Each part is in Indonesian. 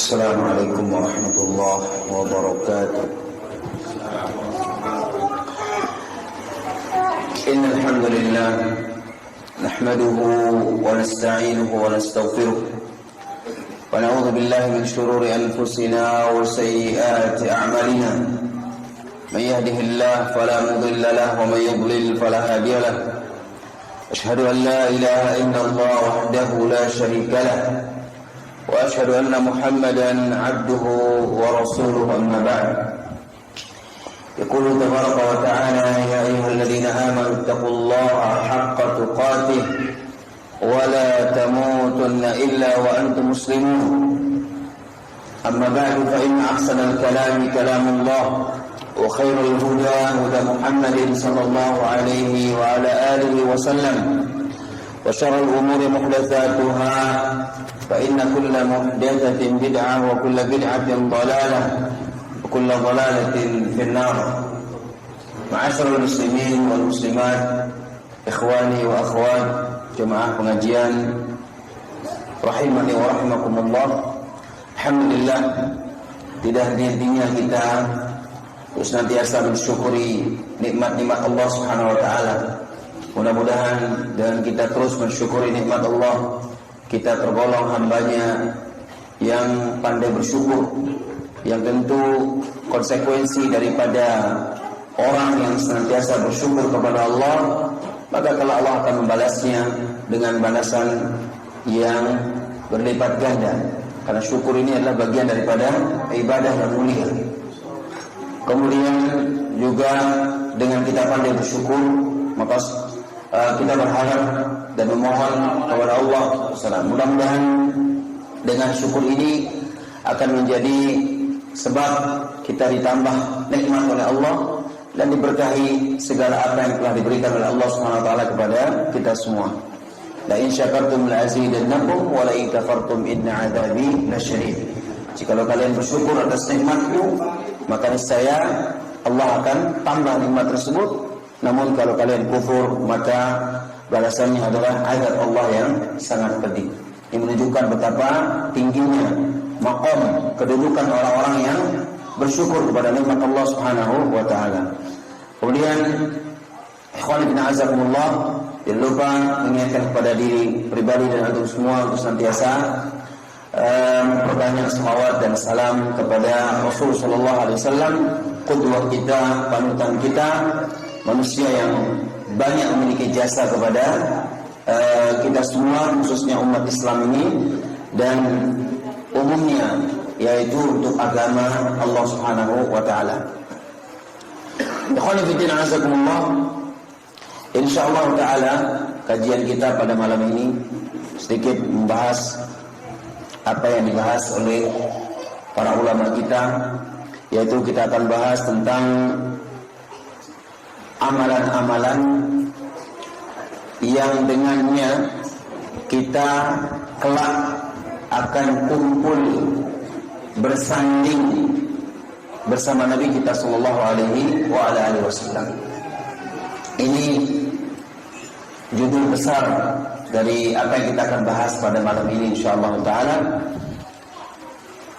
Assalamualaikum warahmatullahi wabarakatuh. Innal hamdalillah nahmaduhu wa nasta'inuhu wa nastaghfiruh wa na'udzu billahi min shururi anfusina wa sayyiati a'malina. Man yahdihillahu fala mudilla lahu wa man yudlil fala hadiya lahu. Ashhadu an la ilaha illallah wahdahu la sharika lahu وأشهد أن محمدا عبده ورسوله أما بعد. يقول تبارك وتعالى يا أيها الذين آمنوا اتقوا الله حق تقاته ولا تموتن إلا وأنتم مسلمون. أما بعد فإن أحسن الكلام كلام الله وخير الهدى هدى محمد صلى الله عليه وعلى آله وسلم وشر الأمور محدثاتها فإن كل محدثة بدعة وكل بدعة ضلالة وكل ضلالة في النار. معاشر المسلمين والmuslimat, ikhwani wa akhwat, jemaah pengajian rahimani wa rahimakumullah. Alhamdulillah, tidak henti-hentinya kita senantiasa bersyukuri nikmat-nikmat Allah Subhanahu wa taala. Mudah-mudahan dengan kita terus mensyukuri nikmat Allah, kita tergolong hambanya yang pandai bersyukur, yang tentu konsekuensi daripada orang yang senantiasa bersyukur kepada Allah, maka kalau Allah akan membalasnya dengan balasan yang berlipat ganda, karena syukur ini adalah bagian daripada ibadah yang mulia. Kemudian juga dengan kita pandai bersyukur, maka kita berharap dan memohon kepada Allah mudah-mudahan dengan syukur ini akan menjadi sebab kita ditambah nikmat oleh Allah dan diberkahi segala apa yang telah diberikan oleh Allah Subhanahu wa taala kepada kita semua. La in syakartum la azidannakum wa la in kafartum inna 'adzabi lasyadid. Jikalau kalian bersyukur atas nikmatku, maka niscaya Allah akan tambah nikmat tersebut. Namun kalau kalian kufur, maka balasannya adalah azab Allah yang sangat pedih. Ini menunjukkan betapa tingginya maqam kedudukan orang-orang yang bersyukur kepada nikmat Allah Subhanahu wa taala. Kemudian ikhwan fillah azakumullah, jangan lupa mengingatkan kepada diri pribadi dan antum semua untuk senantiasa memperbanyak salawat dan salam kepada Rasul sallallahu alaihi wasallam, qudwah kita, panutan kita, manusia yang banyak memiliki jasa kepada kita semua, khususnya umat Islam ini dan umumnya, yaitu untuk agama Allah Subhanahu wa taala. Ikhwani fillah azakumullah, insyaallah taala kajian kita pada malam ini sedikit membahas apa yang dibahas oleh para ulama kita, yaitu kita akan bahas tentang amalan-amalan yang dengannya kita kelak akan kumpul bersanding bersama Nabi kita sallallahu alaihi wasallam. Ini judul besar dari apa yang kita akan bahas pada malam ini insyaallah taala.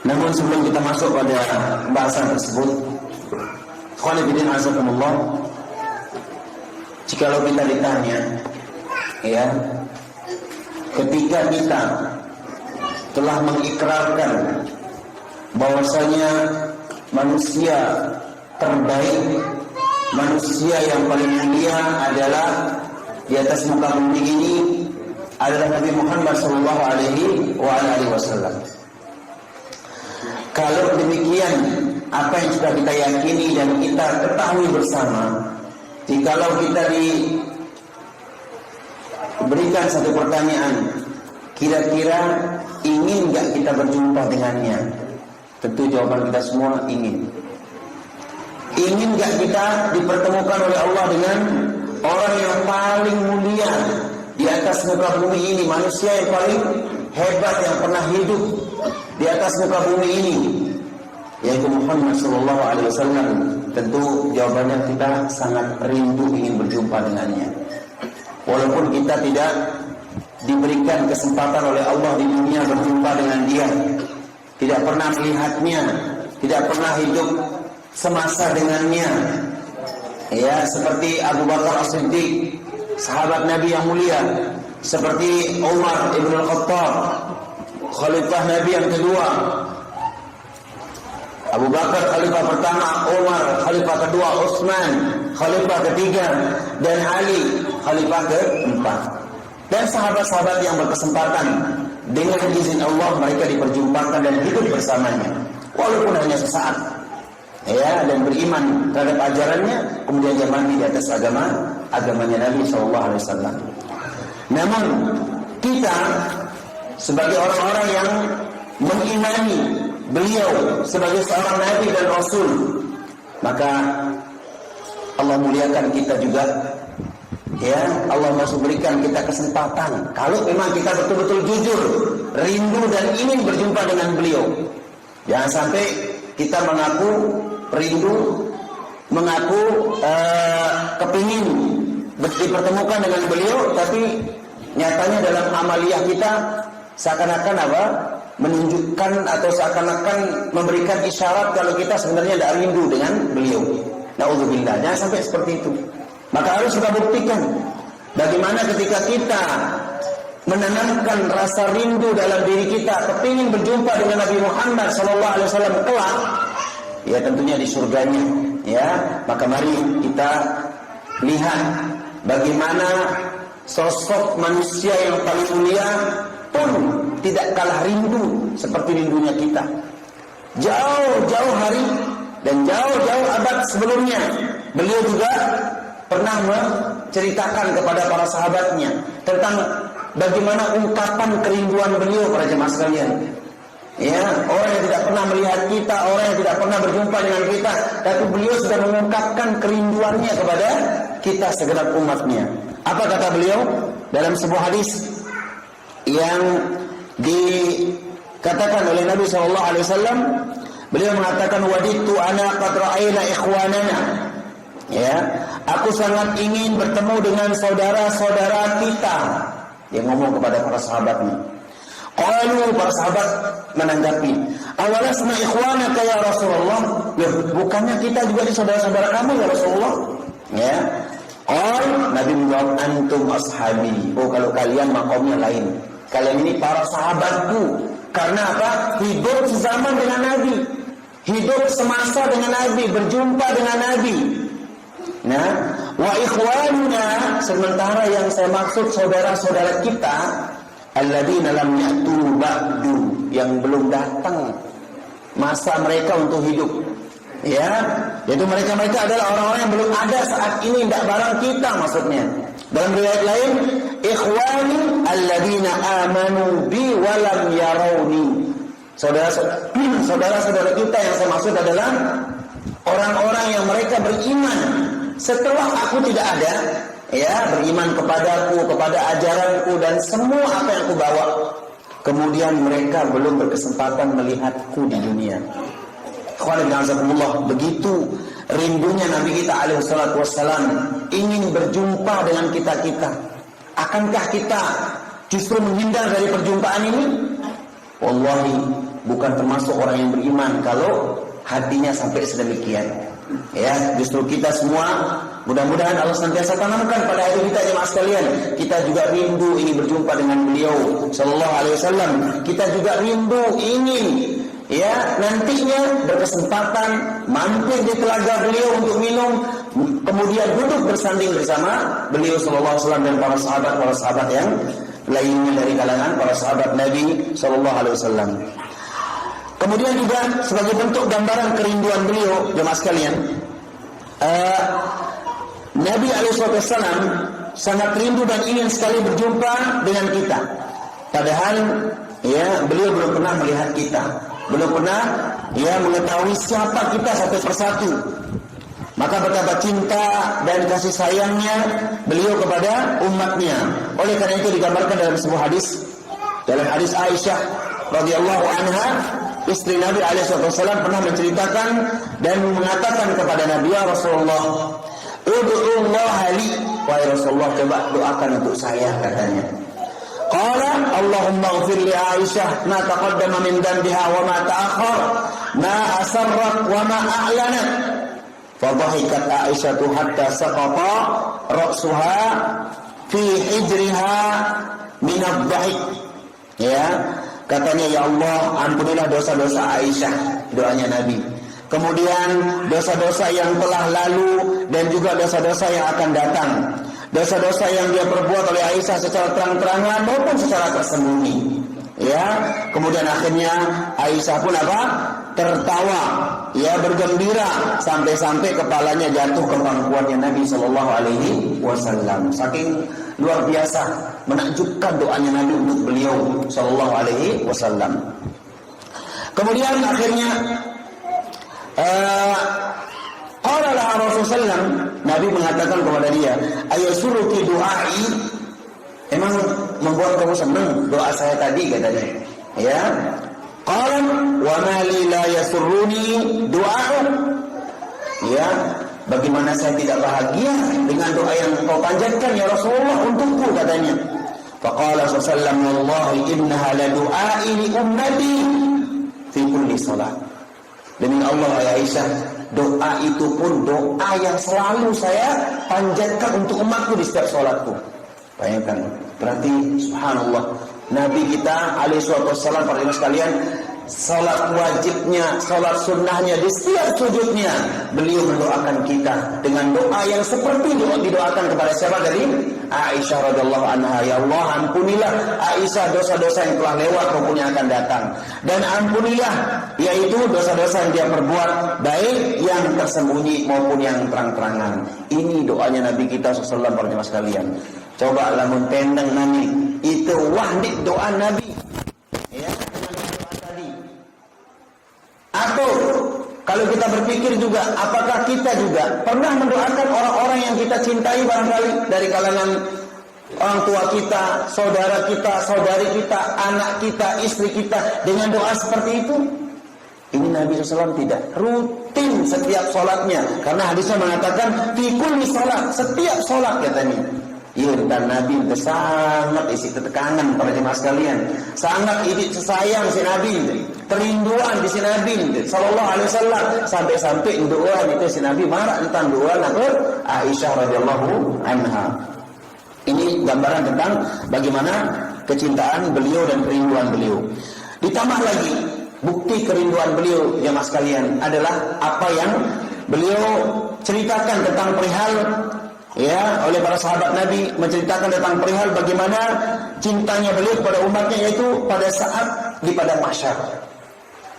Namun sebelum kita masuk pada pembahasan tersebut, ikhwani fillah azakumullah, jikalau kita ditanya, ya, ketika kita telah mengikrarkan bahwasanya manusia terbaik, manusia yang paling mulia adalah di atas muka bumi ini adalah Nabi Muhammad sallallahu alaihi wasallam. Kalau demikian, apa yang sudah kita yakini dan kita ketahui bersama, jikalau kita diberikan satu pertanyaan, kira-kira ingin gak kita berjumpa dengannya? Tentu jawaban kita semua ingin. Ingin gak kita dipertemukan oleh Allah dengan orang yang paling mulia di atas muka bumi ini, manusia yang paling hebat yang pernah hidup di atas muka bumi ini, yaitu Muhammad sallallahu alaihi wasallam? Tentu jawabannya kita sangat rindu ingin berjumpa dengannya. Walaupun kita tidak diberikan kesempatan oleh Allah di dunia berjumpa dengan dia, tidak pernah melihatnya, tidak pernah hidup semasa dengannya. Ya, seperti Abu Bakar As-Siddiq, sahabat Nabi yang mulia, seperti Umar Ibn Al-Khattab, khalifah Nabi yang kedua. Abu Bakar khalifah pertama, Umar khalifah kedua, Utsman khalifah ketiga, dan Ali khalifah keempat. Dan sahabat-sahabat yang berkesempatan dengan izin Allah mereka diperjumpakan dan hidup bersamanya, walaupun hanya sesaat. Ya, dan beriman terhadap ajarannya, kemudian dia mati di atas agamanya Nabi SAW. Namun kita sebagai orang-orang yang mengimani beliau sebagai seorang Nabi dan Rasul, maka Allah muliakan kita juga. Ya, Allah mau berikan kita kesempatan. Kalau memang kita betul-betul jujur, rindu dan ingin berjumpa dengan beliau, jangan sampai kita mengaku rindu, mengaku kepingin dipertemukan dengan beliau, tapi nyatanya dalam amaliyah kita seakan-akan apa? Menunjukkan atau seakan-akan memberikan isyarat kalau kita sebenarnya tidak rindu dengan beliau. Na'udzubillah, jangan sampai seperti itu. Maka harus kita buktikan bagaimana ketika kita menanamkan rasa rindu dalam diri kita, kepingin berjumpa dengan Nabi Muhammad SAW kelak, ya tentunya di surganya. Ya, maka mari kita lihat bagaimana sosok manusia yang paling mulia pun tidak kalah rindu seperti rindunya kita. Jauh-jauh hari dan jauh-jauh abad sebelumnya, beliau juga pernah menceritakan kepada para sahabatnya tentang bagaimana ungkapan kerinduan beliau para jemaah sekalian. Ya, orang yang tidak pernah melihat kita, orang yang tidak pernah berjumpa dengan kita, tapi beliau sudah mengungkapkan kerinduannya kepada kita segenap umatnya. Apa kata beliau dalam sebuah hadis yang dikatakan oleh Nabi SAW? Beliau mengatakan, waditu ana qad ra'ayna ikhwanana. Ya, aku sangat ingin bertemu dengan saudara-saudara kita. Dia ngomong kepada para sahabatnya. Qalu, para sahabat menanggapi, awalasna ikhwanaka ya Rasulullah? Bukannya kita juga di saudara-saudara kamu ya Rasulullah? Ya. Nabi menjawab, antum ashabi. Oh, kalau kalian makomnya lain. Kalian ini para sahabatku. Karena apa? Hidup sezaman dengan Nabi, hidup semasa dengan Nabi, berjumpa dengan Nabi. Nah, wa ikhwanuna, sementara yang saya maksud saudara-saudara kita, alladzina lam ya'tu ba'du, yang belum datang masa mereka untuk hidup. Ya, yaitu mereka adalah orang-orang yang belum ada saat ini, tidak barang kita maksudnya. Dalam riwayat lain, ikhwani alladzina amanu bi wa lam yarawni. Saudara-saudara kita yang saya maksud adalah orang-orang yang mereka beriman setelah aku tidak ada, ya, beriman kepadaku, kepada ajaranku dan semua apa yang aku bawa. Kemudian mereka belum berkesempatan melihatku di dunia. Begitu rindunya Nabi kita alaihissalam ingin berjumpa dengan kita-kita. Akankah kita justru menghindar dari perjumpaan ini? Wallahi, bukan termasuk orang yang beriman kalau hatinya sampai sedemikian. Ya, justru kita semua mudah-mudahan Allah senantiasa tanamkan pada hati kita jemaah sekalian. Kita juga rindu ingin berjumpa dengan beliau sallallahu alaihi wasallam. Kita juga rindu ingin, ya, nantinya berkesempatan mampir di telaga beliau untuk minum, kemudian duduk bersanding bersama beliau sallallahu alaihi wasallam dan para sahabat yang lainnya dari kalangan para sahabat Nabi sallallahu alaihi wasallam. Kemudian juga sebagai bentuk gambaran kerinduan beliau jemaah sekalian, Nabi SAW sangat rindu dan ingin sekali berjumpa dengan kita. Padahal ya beliau belum pernah melihat kita, belum pernah ya mengetahui siapa kita satu persatu. Maka betapa cinta dan kasih sayangnya beliau kepada umatnya. Oleh karena itu digambarkan dalam sebuah hadis, dalam hadis Aisyah radhiyallahu anha, istri Nabi SAW pernah menceritakan dan mengatakan kepada Nabi, ya Rasulullah, ud'ullah li, wahai Rasulullah, coba doakan untuk saya, katanya. Qala Allahumma ighfir li Aisyah ma taqaddama min dhanbiha wa ma ta'akhkhar, ma asarrat wa ma a'lanat. Fadhahikat Aisyah hatta saqata ra'suha fi hijriha min ad-dhahik. Ya, katanya, ya Allah, ampunilah dosa-dosa Aisyah, doanya Nabi. Kemudian dosa-dosa yang telah lalu dan juga dosa-dosa yang akan datang. Dosa-dosa yang dia perbuat oleh Aisyah secara terang-terangan maupun secara tersembunyi. Ya, kemudian akhirnya Aisyah pun apa? Tertawa, ya, bergembira sampai-sampai kepalanya jatuh ke pangkuannya Nabi sallallahu alaihi wasallam. Saking luar biasa menakjubkan doanya Nabi untuk beliau sallallahu alaihi wasallam. Kemudian akhirnya qala laha Rasulullah, Nabi mengatakan kepada dia, ayasuruki du'ai, emang membuat kamu senang doa saya tadi, katanya. Ya. Qala wa ma li la yasurruni du'a'u. Ya, bagaimana saya tidak bahagia dengan doa yang engkau panjatkan ya Rasulullah untukku, katanya. Faqala sallallahu wallahi innaha la du'ai li ummati fi kulli salat. Demi Allah ya Aisyah, doa itu pun doa yang selalu saya panjatkan untuk umatku di setiap salatku. Bayangkan, berarti subhanallah, Nabi kita alaihi wassalam, para jemaah sekalian, salat wajibnya, salat sunnahnya, di setiap sujudnya beliau mendoakan kita dengan doa yang seperti didoakan kepada siapa tadi? Aisyah radhiyallahu anha. Ya Allah, ampunilah Aisyah dosa-dosa yang telah lewat maupun yang akan datang, dan ampunilah yaitu dosa-dosa yang dia perbuat, baik yang tersembunyi maupun yang terang-terangan. Ini doanya Nabi kita sallallahu alaihi wasallam, para jemaah sekalian. Coba lamun tendang Nabi itu wahdi doa Nabi, ya, dengan doa tadi. Atau kalau kita berpikir juga, apakah kita juga pernah mendoakan orang-orang yang kita cintai barangkali dari kalangan orang tua kita, saudara kita, saudari kita, anak kita, istri kita dengan doa seperti itu? Ini Nabi SAW tidak rutin setiap sholatnya, karena hadisnya mengatakan fi kulli sholat, setiap sholat katanya. Iya, dan Nabi sangat isi ketekanan para jemaah sekalian, sangat sayang si Nabi, kerinduan di si Nabi sallallahu alaihi wasallam, sampai-sampai doa itu si Nabi marah tentang doa Nabi Aisyah radhiyallahu anha. Ini gambaran tentang bagaimana kecintaan beliau dan kerinduan beliau. Ditambah lagi bukti kerinduan beliau jemaah sekalian adalah apa yang beliau ceritakan tentang perihal, ya, oleh para sahabat Nabi menceritakan tentang perihal bagaimana cintanya beliau kepada umatnya, yaitu pada saat di padang mahsyar.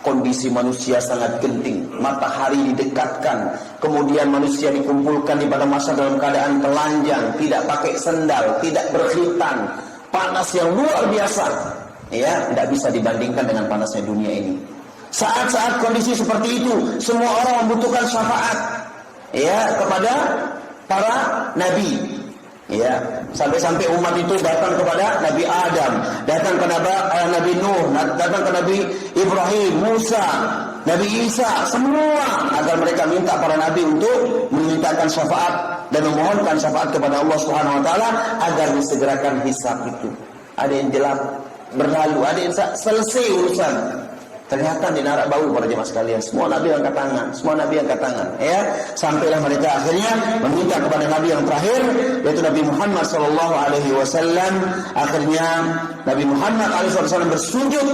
Kondisi manusia sangat genting, matahari didekatkan, kemudian manusia dikumpulkan di padang mahsyar dalam keadaan telanjang, tidak pakai sendal, tidak berkhitan, panas yang luar biasa, ya, tidak bisa dibandingkan dengan panasnya dunia ini. Saat-saat kondisi seperti itu, semua orang membutuhkan syafaat, ya, kepada para nabi, ya, sampai-sampai umat itu datang kepada Nabi Adam, datang ke Nabi Nuh, datang ke Nabi Ibrahim, Musa, Nabi Isa, semua agar mereka minta para nabi untuk memintakan syafaat dan memohonkan syafaat kepada Allah Subhanahu wa taala agar disegerakan hisab itu. Ada yang jelas berlalu, ada yang selesai urusan. Ternyata dinarak bau para jemaah sekalian. Semua nabi angkat tangan, semua nabi angkat tangan, ya. Sampailah mereka akhirnya meminta kepada nabi yang terakhir, yaitu Nabi Muhammad sallallahu alaihi wasallam. Akhirnya Nabi Muhammad alaihi wasallam bersujud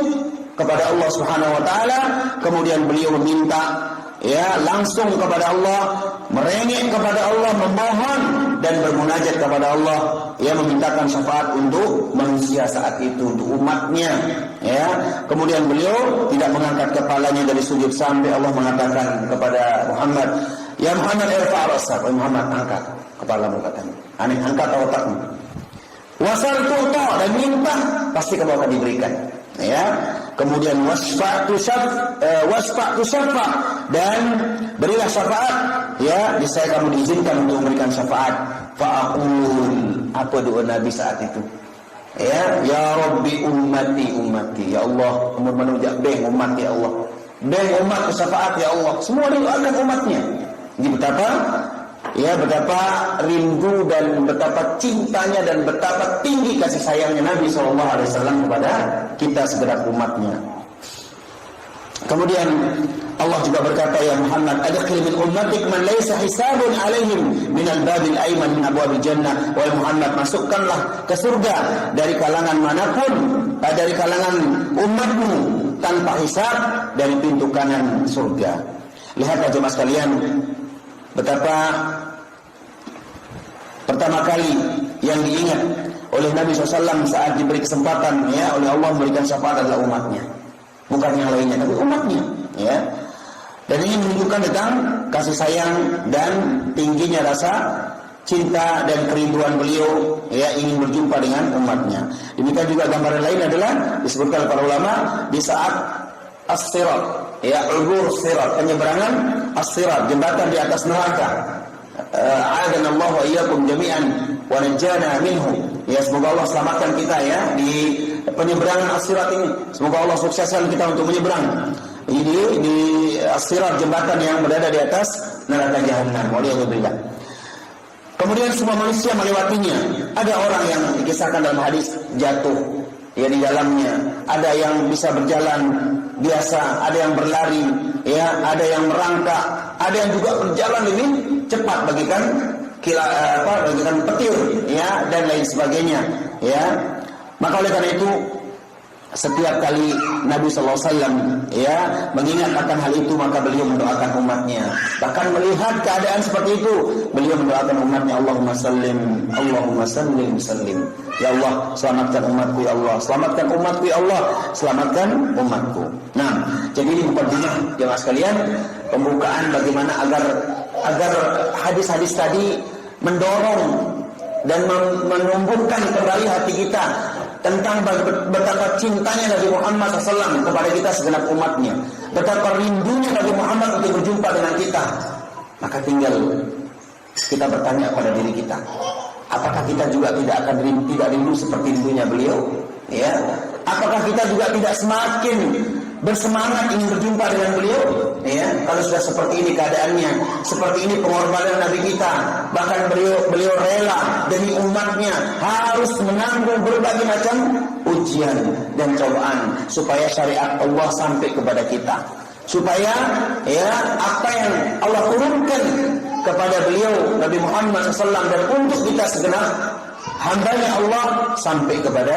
kepada Allah Subhanahu wa taala, kemudian beliau meminta, ya, langsung kepada Allah, merengek kepada Allah, memohon dan bermunajat kepada Allah, ya, memintakan syafaat untuk manusia saat itu, untuk umatnya, ya. Kemudian beliau tidak mengangkat kepalanya dari sujud sampai Allah mengatakan kepada Muhammad, ya Muhammad irfa' ra'sak, Muhammad angkat kepalamu, katanya. Aneh, angkat otakmu. Wasal tu'ta, dan minta pasti kamu akan diberikan, ya. Kemudian wasfa'tu syafa, dan berilah syafaat, ya, saya kamu diizinkan untuk memberikan syafaat. Fa'aqul, apa doa Nabi saat itu? Ya Rabbi ummati, ya Allah, umur manusia beng umat, ya Allah, beng umat syafaat, ya Allah. Semua didoakan umatnya. Ini betapa Ya, betapa rindu dan betapa cintanya dan betapa tinggi kasih sayangnya Nabi SAW kepada kita segenap umatnya. Kemudian Allah juga berkata, ya Muhammad, adkhil min ummatik man laysa hisabun alaihim min al-babil ayman min abwabil jannah. Wahai Muhammad, masukkanlah ke surga dari kalangan manapun, dari kalangan umatmu tanpa hisab dari pintu kanan surga. Lihatlah jemaah sekalian, betapa pertama kali yang diingat oleh Nabi SAW saat diberi kesempatan, ya, oleh Allah memberikan syafaat adalah umatnya, bukan yang lainnya, tapi umatnya, ya. Dan ini menunjukkan tentang kasih sayang dan tingginya rasa cinta dan kerinduan beliau, ya, ingin berjumpa dengan umatnya. Demikian juga gambaran lain adalah disebutkan para ulama di saat as-sirat, ya, ubur sirat, penyeberangan as-sirat, jembatan di atas neraka. A'adanallahu wa iyyakum jami'an wa najjana minhu. Ya, semoga Allah selamatkan kita, ya, di penyeberangan as-sirat ini. Semoga Allah sukseskan kita untuk menyeberang ini di as-sirat, jembatan yang berada di atas neraka jahanam. Waliyadzubillah. Kemudian semua manusia melewatinya. Ada orang yang dikisahkan dalam hadis jatuh, ya, di dalamnya. Ada yang bisa berjalan biasa, ada yang berlari, ya, ada yang merangkak, ada yang juga berjalan lebih cepat bagikan petir, ya, dan lain sebagainya, ya. Maka oleh karena itu setiap kali Nabi SAW, ya, mengingat akan hal itu, maka beliau mendoakan umatnya. Bahkan melihat keadaan seperti itu, beliau mendoakan umatnya, Allahumma sallim, Allahumma sallim, sallim. Ya Allah, selamatkan umatku, ya Allah, selamatkan umatku, ya Allah, selamatkan umatku. Nah, jadi ini mukadimah jemaah sekalian, pembukaan bagaimana agar hadis-hadis tadi mendorong dan menumbuhkan kembali hati kita tentang betapa cintanya Nabi Muhammad SAW kepada kita segenap umatnya, betapa rindunya Nabi Muhammad untuk berjumpa dengan kita. Maka tinggal kita bertanya pada diri kita, apakah kita juga tidak rindu seperti rindunya beliau? Ya, apakah kita juga tidak semakin bersemangat ingin berjumpa dengan beliau? Ya, kalau sudah seperti ini keadaannya, seperti ini pengorbanan Nabi kita, bahkan beliau rela demi umatnya harus menanggung berbagai macam ujian dan cobaan supaya syariat Allah sampai kepada kita, supaya, ya, apa yang Allah turunkan kepada beliau Nabi Muhammad SAW dan untuk kita segenap hambanya Allah sampai kepada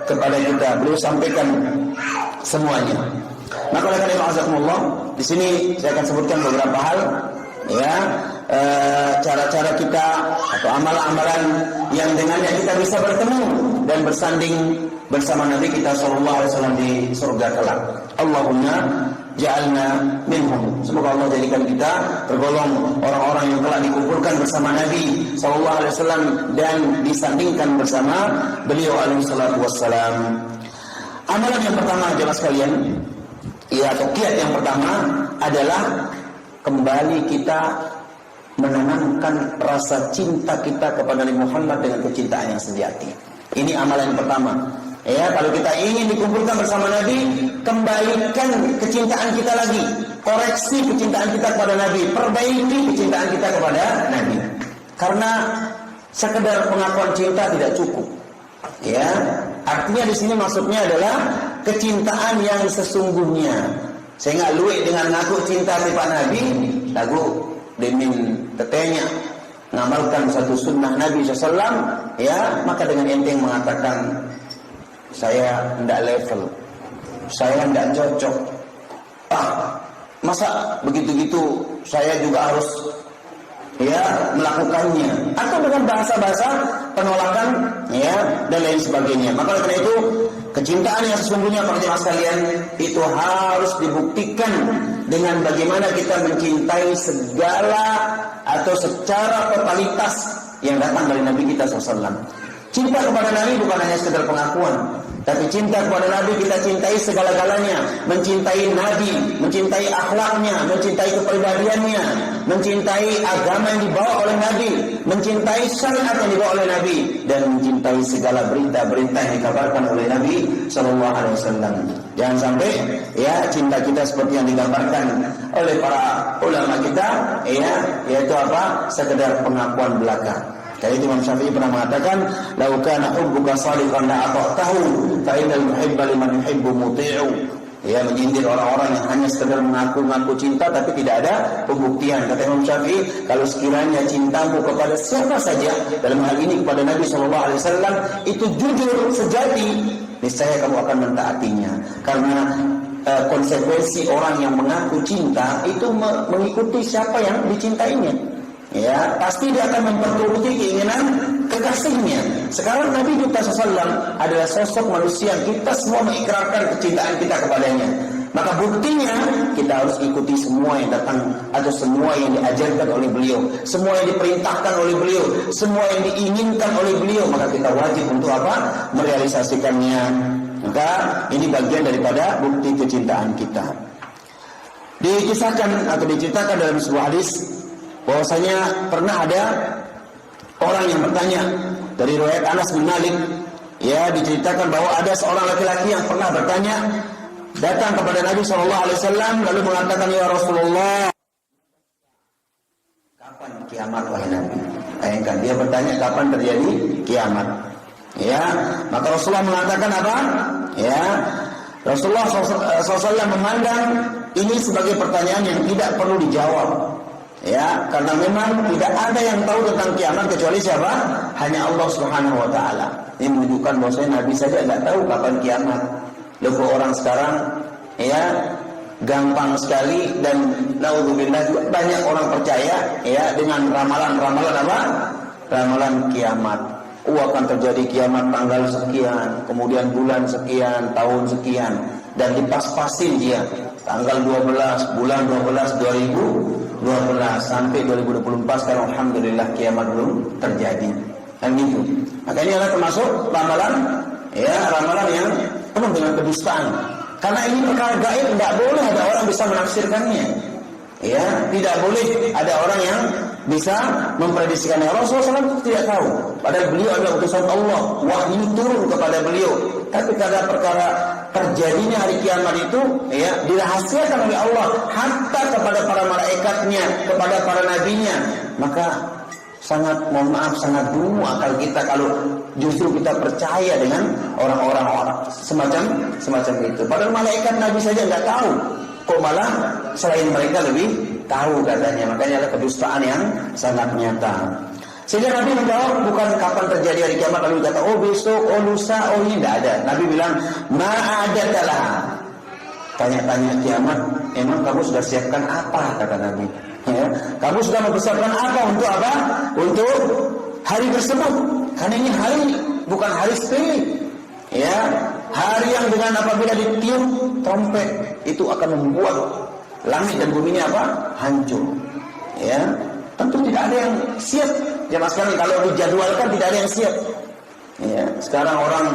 kita. Beliau sampaikan semuanya. Maka oleh karena itu, di sini saya akan sebutkan beberapa hal, ya, cara-cara kita atau amalan-amalan yang dengannya kita bisa bertemu dan bersanding bersama Nabi kita SAW di surga kelak. Allahumma ja'alna minhum. Semoga Allah jadikan kita tergolong orang-orang yang telah dikumpulkan bersama Nabi SAW dan disandingkan bersama beliau alaihi salatu wassalam. Amalan yang pertama jemaah sekalian, ya, atau kiat yang pertama adalah kembali kita menanamkan rasa cinta kita kepada Nabi Muhammad dengan kecintaan yang sejati. Ini amalan yang pertama. Ya, kalau kita ingin dikumpulkan bersama Nabi, kembalikan kecintaan kita lagi, koreksi kecintaan kita kepada Nabi, perbaiki kecintaan kita kepada Nabi. Karena sekedar pengakuan cinta tidak cukup. Ya, artinya di sini maksudnya adalah kecintaan yang sesungguhnya. Sehingga luwih dengan ngaku cinta kepada Nabi, lagu demin tetenya ngamalkan satu sunnah Nabi SAW, ya, maka dengan enteng mengatakan saya tidak level, saya tidak cocok. Masa begitu-gitu saya juga harus, ya, melakukannya, atau dengan bahasa-bahasa penolakan, ya, dan lain sebagainya. Maka oleh karena itu kecintaan yang sesungguhnya para jemaah sekalian itu harus dibuktikan dengan bagaimana kita mencintai segala atau secara totalitas yang datang dari Nabi kita SAW. Cinta kepada Nabi bukan hanya sekedar pengakuan, tapi cinta kepada Nabi kita cintai segala-galanya, mencintai Nabi, mencintai akhlaknya, mencintai kepribadiannya, mencintai agama yang dibawa oleh Nabi, mencintai syariat yang dibawa oleh Nabi, dan mencintai segala berita-berita yang dikabarkan oleh Nabi Sallallahu Alaihi Wasallam. Jangan sampai ya cinta kita seperti yang digambarkan oleh para ulama kita, ya, yaitu apa? Sekedar pengakuan belaka. Jadi Imam Syafi'i pernah mengatakan, "Lau kana hubbuka shadiqan la ata'tahu, fa innal muhibba liman yuhibbu muti'u." Ya, menyindir orang-orang yang hanya sekedar mengaku-ngaku cinta tapi tidak ada pembuktian. Kata Imam Syafi'i, kalau sekiranya cintamu kepada siapa saja, dalam hal ini kepada Nabi sallallahu alaihi wasallam, itu jujur sejati, niscaya kamu akan mentaatinya. Karena konsekuensi orang yang mengaku cinta itu mengikuti siapa yang dicintainya. Ya, pasti dia akan memperturuti keinginan kekasihnya. Sekarang Nabi kita SAW adalah sosok manusia yang kita semua mengikrarkan kecintaan kita kepadanya. Maka buktinya kita harus ikuti semua yang datang atau semua yang diajarkan oleh beliau, semua yang diperintahkan oleh beliau, semua yang diinginkan oleh beliau. Maka kita wajib untuk apa? Merealisasikannya. Maka ini bagian daripada bukti kecintaan kita. Dikisahkan atau diceritakan dalam sebuah hadis bahwasanya pernah ada orang yang bertanya, dari riwayat Anas bin Malik, ya, diceritakan bahwa ada seorang laki-laki yang pernah bertanya, datang kepada Nabi SAW lalu mengatakan, "Ya Rasulullah, kapan kiamat wahai Nabi?" Bayangkan dia bertanya kapan terjadi kiamat. Ya, maka Rasulullah mengatakan apa? Ya, Rasulullah SAW memandang ini sebagai pertanyaan yang tidak perlu dijawab. Ya, karena memang tidak ada yang tahu tentang kiamat kecuali siapa? Hanya Allah Subhanahu wa taala. Ini menunjukkan bahwa Nabi saja tidak tahu kapan kiamat. Lalu orang sekarang ya gampang sekali dan naudzubillah juga banyak orang percaya ya dengan ramalan-ramalan apa? Ramalan kiamat. Akan terjadi kiamat tanggal sekian, kemudian bulan sekian, tahun sekian, dan dipas-pasin dia tanggal 12 bulan 12 2012 sampai 2024. Sekarang alhamdulillah kiamat belum terjadi. Kan gitu. Maka ini adalah termasuk ramalan, ya, ramalan yang penuh dengan kedustaan. Karena ini perkara gaib, tidak boleh ada orang bisa menafsirkannya. Ya, tidak boleh ada orang yang bisa memprediksikannya. Rasulullah SAW tidak tahu. Padahal beliau adalah utusan Allah. Wahyu turun kepada beliau. Tapi pada perkara terjadinya hari kiamat itu, ya, dirahasiakan oleh Allah hatta kepada para malaikatnya, kepada para nabinya. Maka sangat, mohon maaf, sangat dungu akal kita kalau justru kita percaya dengan orang-orang semacam itu. Padahal malaikat Nabi saja nggak tahu, kok malah selain mereka lebih tahu katanya. Makanya ada kedustaan yang sangat nyata. Sehingga Nabi menjawab bukan kapan terjadi hari kiamat lalu kata oh besok, oh lusa, oh ini, tidak ada. Nabi bilang ma'adatalah. Tanya-tanya kiamat, emang kamu sudah siapkan apa, kata Nabi. Ya, kamu sudah mempersiapkan apa untuk apa? Untuk hari tersebut. Karena ini hari bukan hari sepele. Ya, hari yang dengan apabila ditiup trompet itu akan membuat langit dan buminya apa? Hancur. Ya, tentu tidak ada yang siap. Jamaah sekalian, kalau dijadwalkan tidak ada yang siap. Ya, sekarang orang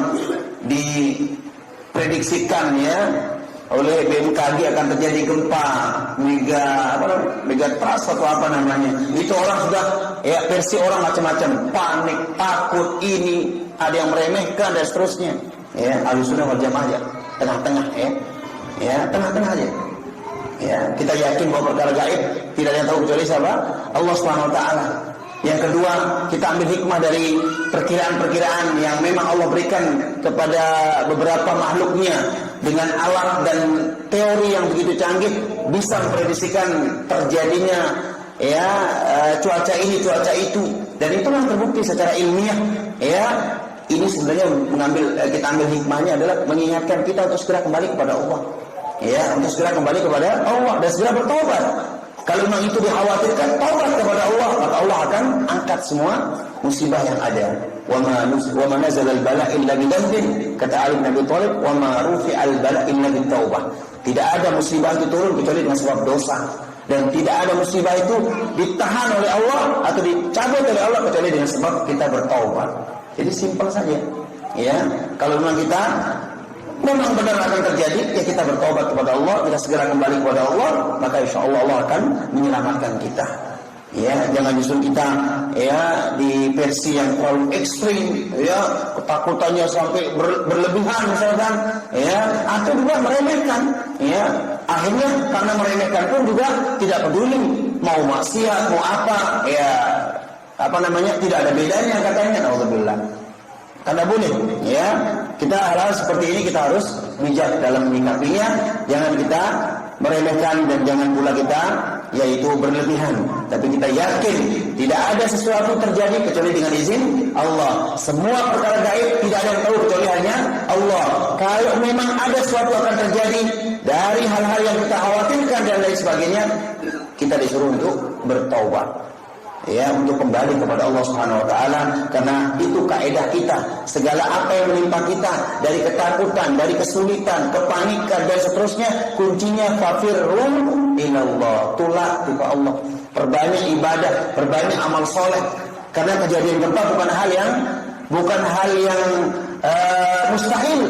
diprediksikan ya oleh BMKG akan terjadi gempa megatrust atau apa namanya. Itu orang sudah ya versi orang macam-macam, panik, takut, ini ada yang meremehkan dan seterusnya. Ya, Ahlussunnah wal Jamaah aja tengah-tengah ya. Ya, tengah-tengah aja. Ya, kita yakin bahwa perkara gaib tidak ada yang tahu kecuali siapa? Allah Subhanahu wa taala. Yang kedua, kita ambil hikmah dari perkiraan-perkiraan yang memang Allah berikan kepada beberapa makhluknya dengan alat dan teori yang begitu canggih bisa memprediksikan terjadinya ya cuaca ini, cuaca itu, dan itulah terbukti secara ilmiah. Ya, ini sebenarnya kita ambil hikmahnya adalah mengingatkan kita untuk segera kembali kepada Allah. Ya, untuk segera kembali kepada Allah dan segera bertobat. Kalau memang itu dikhawatirkan, taubat kepada Allah, maka Allah akan angkat semua musibah yang ada. Wa ma nazala al-bala illa bi dhanbin, kata Ali bin Abi Thalib, wa ma rufi'a al-bala illa bi taubah. Tidak ada musibah itu turun kecuali dengan sebab dosa. Dan tidak ada musibah itu ditahan oleh Allah atau dicabut oleh Allah kecuali dengan sebab kita bertaubat. Jadi simpel saja. Ya, kalau memang kita memang benar akan terjadi, ya kita bertaubat kepada Allah, kita segera kembali kepada Allah, maka insya Allah Allah akan menyelamatkan kita. Ya, jangan justru kita ya di versi yang terlalu ekstrim, ya ketakutannya sampai berlebihan misalkan, ya atau juga meremehkan, ya akhirnya karena meremehkan pun juga tidak peduli mau maksiat mau apa, ya apa namanya tidak ada bedanya katanya, naudzubillah. Karena boleh, ya kita hal-hal seperti ini kita harus bijak dalam menyikapinya, jangan kita meremehkan dan jangan pula kita yaitu berlebihan. Tapi kita yakin tidak ada sesuatu terjadi kecuali dengan izin Allah. Semua perkara gaib tidak ada yang tahu kecuali hanya Allah. Kalau memang ada sesuatu akan terjadi dari hal-hal yang kita khawatirkan dan lain sebagainya, kita disuruh untuk bertaubat. Ya, untuk kembali kepada Allah Subhanahu wa taala, karena itu kaidah kita. Segala apa yang menimpa kita dari ketakutan, dari kesulitan, kepanikan dan seterusnya, kuncinya fafirru ilallah, tulak kepada Allah. Perbanyak ibadah, perbanyak amal soleh. Karena kejadian gempa bukan hal yang mustahil.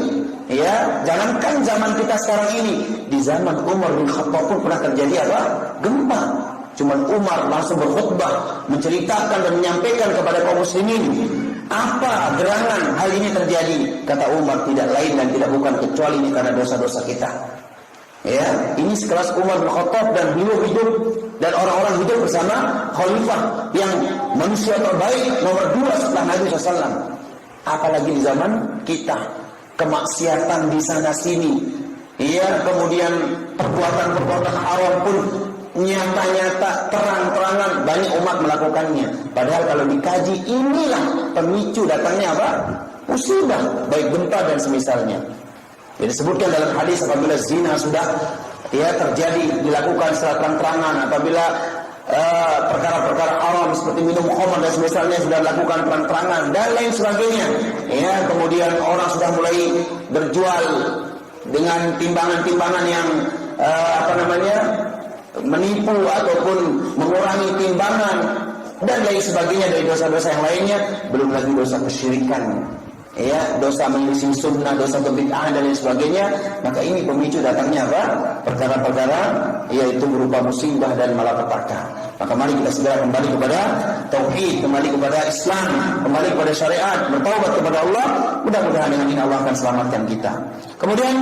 Ya, jangankan zaman kita sekarang ini, di zaman Umar bin Khattab pun pernah terjadi apa? Gempa. Cuman Umar langsung berkhutbah menceritakan dan menyampaikan kepada kaum muslimin apa gerangan hal ini terjadi. Kata Umar, tidak lain dan tidak bukan kecuali ini karena dosa-dosa kita. Ya, ini sekelas Umar bin Khattab dan beliau hidup dan orang-orang hidup bersama khalifah yang manusia terbaik nomor 2 setelah Nabi SAW. Apalagi di zaman kita, kemaksiatan di sana sini. Ya, kemudian perbuatan-perbuatan haram pun nyata-nyata, terang-terangan banyak umat melakukannya. Padahal kalau dikaji, inilah pemicu datangnya apa? Musibah, baik gempa dan semisalnya. Jadi disebutkan dalam hadis apabila zina sudah terjadi dilakukan secara terang-terangan, apabila perkara-perkara haram seperti minum khamr dan semisalnya sudah dilakukan terang-terangan dan lain sebagainya. Ya, kemudian orang sudah mulai berjual dengan timbangan-timbangan yang menipu ataupun mengurangi timbangan dan lain sebagainya dari dosa-dosa yang lainnya, belum lagi dosa kesyirikan, ya, dosa menyelisih sunnah, dosa kebid'ahan dan lain sebagainya. Maka ini pemicu datangnya apa? Perkara-perkara yaitu berupa musibah dan malapetaka. Maka mari kita segera kembali kepada tauhid, kembali kepada Islam, kembali kepada syariat, bertaubat kepada Allah. Mudah-mudahan dengan ini Allah akan selamatkan kita. Kemudian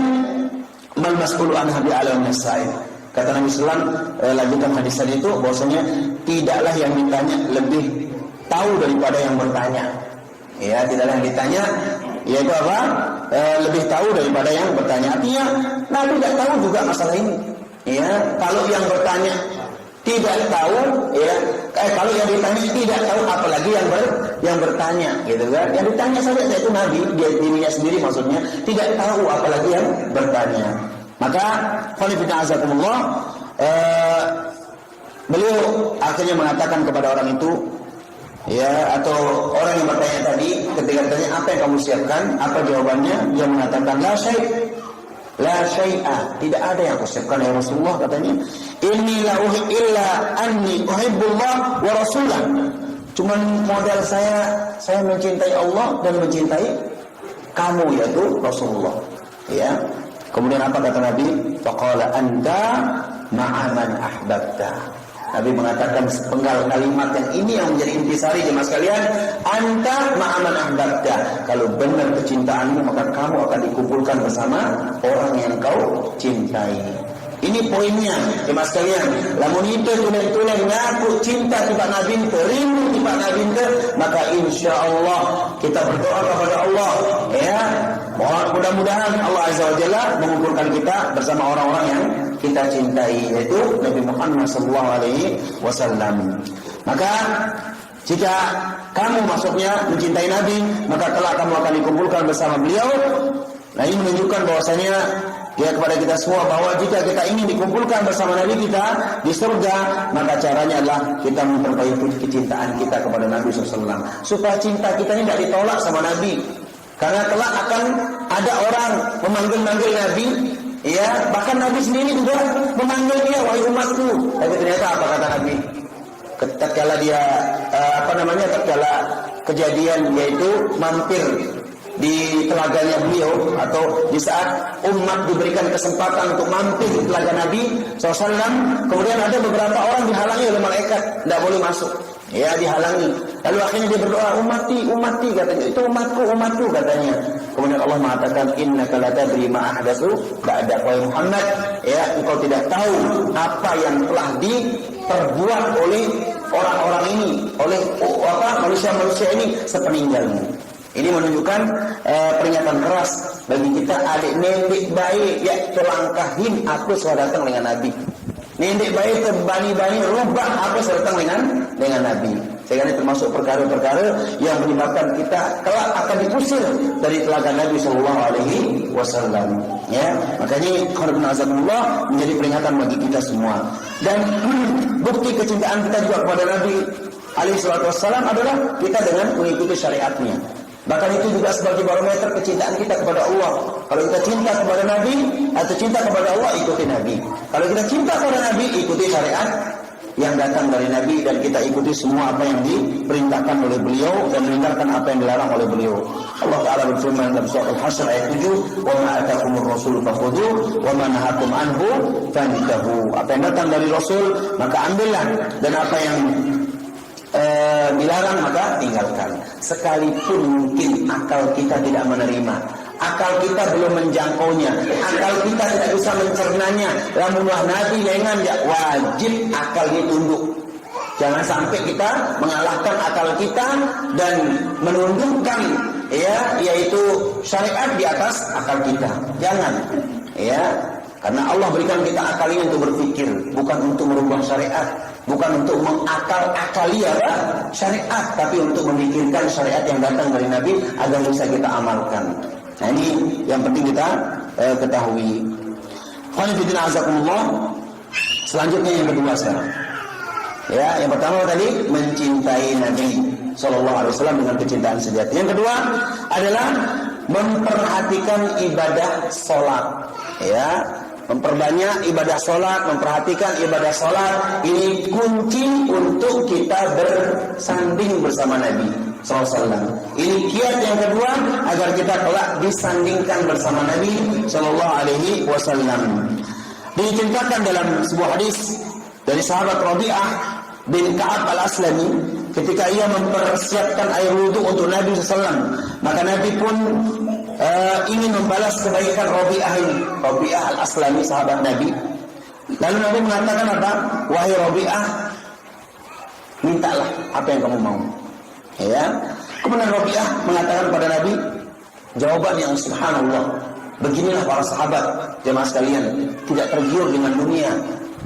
mal mas'ulu anha bi'alam as-sa'il. Kata Nabi SAW, lanjutan hadis tadi itu, bahwasanya tidaklah yang ditanya lebih tahu daripada yang bertanya. Ya, tidaklah yang ditanya, yaitu apa? Lebih tahu daripada yang bertanya. Artinya, Nabi tidak tahu juga masalah ini. Ya, kalau yang bertanya tidak tahu, ya, kalau yang ditanya tidak tahu, apalagi yang bertanya, gitu kan? Yang ditanya saja yaitu Nabi, dia dirinya sendiri maksudnya tidak tahu, apalagi yang bertanya. Maka khalifah azakumullah, beliau akhirnya mengatakan kepada orang itu, ya, atau orang yang bertanya tadi, ketika ditanya apa yang kamu siapkan, apa jawabannya? Dia mengatakan la syai'a, tidak ada yang aku siapkan ya Rasulullah, katanya. Inni la illa anni uhibbullah wa rasulah. Cuman modal saya mencintai Allah dan mencintai kamu, yaitu Rasulullah. Ya. Kemudian apa kata Nabi? Faqala anta ma'a man ahbabta. Nabi mengatakan sepenggal kalimat yang ini yang menjadi intisari jemaah sekalian. Anta ma'a man ahbabta. Kalau benar kecintaanmu, maka kamu akan dikumpulkan bersama orang yang kau cintai. Ini poinnya jemaah sekalian. Lamun itu tulen-tulen ngaku cinta kepada Nabi, rindu kepada Nabi, maka insyaallah kita berdoa kepada Allah, ya. Mudah-mudahan Allah Azza wa Jalla mengumpulkan kita bersama orang-orang yang kita cintai, yaitu Nabi Muhammad SAW. Maka jika kamu maksudnya mencintai Nabi, maka kelak kamu akan dikumpulkan bersama beliau. Nah, ini menunjukkan bahwasanya ya kepada kita semua bahwa jika kita ingin dikumpulkan bersama Nabi kita di surga, maka caranya adalah kita memperbaiki kecintaan kita kepada Nabi SAW, supaya cinta kita ini tidak ditolak sama Nabi. Karena kelak akan ada orang memanggil-manggil Nabi, Ya, bahkan Nabi sendiri juga memanggil dia, wahai umatku. Tapi ternyata apa kata Nabi? Tatkala dia tatkala kejadian yaitu mampir di telaganya beliau, atau di saat umat diberikan kesempatan untuk mampir di telaga Nabi SAW, kemudian ada beberapa orang dihalangi oleh malaikat, tidak boleh masuk. Ya, dihalangi. Lalu akhirnya dia berdoa, umati katanya. Itu umatku katanya. Kemudian Allah mengatakan, innaka la tadri ma ahdatsu ba'da Muhammad. Ya, engkau tidak tahu apa yang telah diperbuat oleh orang-orang ini, oleh manusia-manusia ini sepeninggalmu. Ini menunjukkan peringatan keras bagi kita, adik nendik baik ya telangkahin aku sudah datang dengan Nabi. Nendik baik terbani-bani rubah aku sudah datang dengan Nabi. Sehingga ini termasuk perkara-perkara yang menyebabkan kita kelak akan diusir dari telaga Nabi Sallallahu Alaihi Wasallam. Ya, makanya Azamullah menjadi peringatan bagi kita semua. Dan bukti kecintaan kita juga kepada Nabi Alaihi Wasallam adalah kita dengan mengikuti syariatnya. Bahkan itu juga sebagai barometer kecintaan kita kepada Allah. Kalau kita cinta kepada Nabi atau cinta kepada Allah, ikuti Nabi. Kalau kita cinta kepada Nabi, ikuti syariat yang datang dari Nabi, dan kita ikuti semua apa yang diperintahkan oleh beliau dan meninggalkan apa yang dilarang oleh beliau. Allah Ta'ala berfirman dalam surah Al-Hasyr ayat 7, "Wa ma atakumur rasul fakhudhu wa ma nahakum anhu fantahu." Apa yang datang dari Rasul maka ambillah, dan apa yang dilarang maka tinggalkan. Sekalipun mungkin akal kita tidak menerima, akal kita belum menjangkaunya, akal kita tidak bisa mencernanya, lamunlah Nabi lengan ya wajib akal ditunduk. Jangan sampai kita mengalahkan akal kita dan menundukkan yaitu syariat di atas akal kita. Jangan. Ya, karena Allah berikan kita akal ini untuk berpikir, bukan untuk merubah syariat, bukan untuk mengakal-akali syariat, tapi untuk memikirkan syariat yang datang dari Nabi agar bisa kita amalkan. Nah, ini yang penting kita ketahui. Qanifiddin azakumullah. Selanjutnya yang kedua sekarang. Ya, yang pertama tadi mencintai Nabi Sallallahu Alaihi Wasallam dengan kecintaan sejati. Yang kedua adalah memperhatikan ibadah sholat. Ya, memperbanyak ibadah sholat, memperhatikan ibadah sholat. Ini kunci untuk kita bersanding bersama Nabi SAW. Ini kiat yang kedua agar kita kelak disandingkan bersama Nabi Sallallahu Alaihi Wasallam. Diceritakan dalam sebuah hadis dari sahabat Rabi'ah bin Ka'ab al-Aslami, ketika ia mempersiapkan air wudhu untuk Nabi SAW, maka Nabi pun ingin membalas kebaikan Rabi'ah ini. Rabi'ah al-Aslami, sahabat Nabi. Lalu Nabi mengatakan apa? Wahai Rabi'ah, mintalah apa yang kamu mau. Ya. Kemudian Rabi'ah mengatakan kepada Nabi jawaban yang subhanallah. Beginilah para sahabat, jemaah sekalian, tidak tergiur dengan dunia.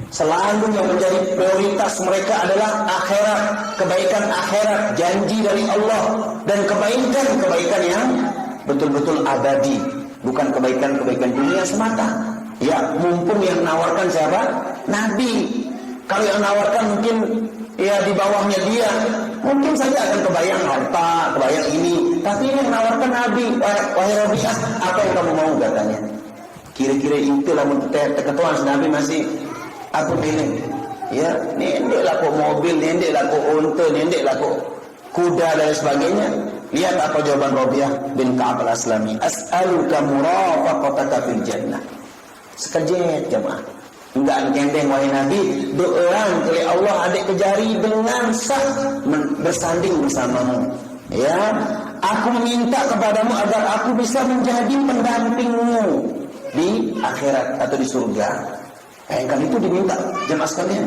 Selalu yang menjadi prioritas mereka adalah akhirat, kebaikan akhirat, janji dari Allah, dan kebaikan yang betul-betul abadi, bukan kebaikan-kebaikan dunia semata. Ya, mumpung yang menawarkan siapa? Nabi. Kalau yang menawarkan mungkin ya di bawahnya dia, mungkin saja akan kebayang harta, kebayang ini. Tapi ini yang menawarkan Nabi. Wahai Rabi'ah, apa yang kamu mau katanya? Kira-kira itulah keketuaan Nabi masih aku pilih. Ya, nendek lah kok mobil, nendek lah kok unta, nendek lah kok kuda dan sebagainya. Lihat apa jawaban Rabi'ah bin Ka'ab al-Aslami. As'aluka murafaqataka fil jannah. Sekejap jemaah. Enggak kendeng wahai Nabi, doang oleh Allah adik kejari dengan sah bersanding bersamamu. Ya, aku meminta kepadamu agar aku bisa menjadi pendampingmu di akhirat atau di surga. Kan itu diminta jemaah sekalian.